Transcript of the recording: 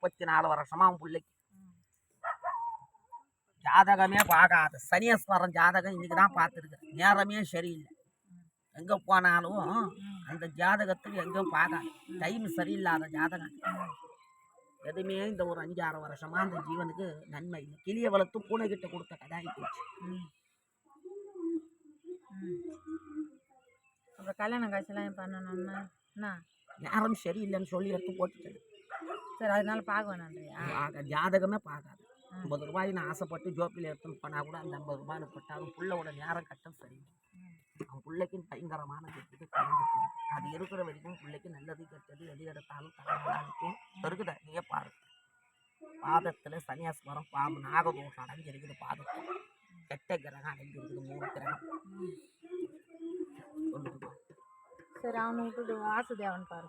34 வருஷமா அவன் பிள்ளைக்கு ஜாதகமே பார்க்காது. சனீஸ்வரன் ஜாதகம் இன்னைக்கு தான் பார்த்துருக்கேன். நேரமே சரியில்லை. எங்கே போனாலும் அந்த ஜாதகத்துக்கு எங்கேயும் பார்க்காது. டைம் சரியில்லாத ஜாதகம். எதுவுமே இந்த ஒரு 5-6 வருஷமா அந்த ஜீவனுக்கு நன்மை இல்லை. கிளிய வளர்த்து பூனைகிட்ட கொடுத்த கதாகி போச்சு. அப்புறம் கல்யாண காட்சியெல்லாம் பண்ணணும்னா என்ன நேரம் சரியில்லைன்னு சொல்லி எடுத்து போட்டுட்டேன். சரி, அதனால பார்க்க வேணான்றியா? ஜாதகமே பார்க்காது. 50 ரூபாய் நான் ஆசைப்பட்டு ஜோப்பில் எடுத்துன்னு போனால் கூட அந்த 50 ரூபாய் பட்டாலும் பிள்ளையோட நேரம் கட்டம் சரியில்லை. அவன் பிள்ளைக்கு பயங்கரமான கெட்டது குறைஞ்சிட்டு அது இருக்கிற வரைக்கும் பிள்ளைக்கு நல்லது கெட்டது எது எடுத்தாலும் தலைவலாக இருக்கும். இருக்குதா நீயே பாரு. பாதத்தில் சன்னியாஸ்வரம் பாம்பு நாகதோஷம் அடைஞ்சிருக்குது. பாதத்தில் கெட்ட கிரகம் அடைஞ்சிருக்குது. 3 கிரகம். சரி, அவனை விட்டுட்டு வாசுதேவன் பாரு.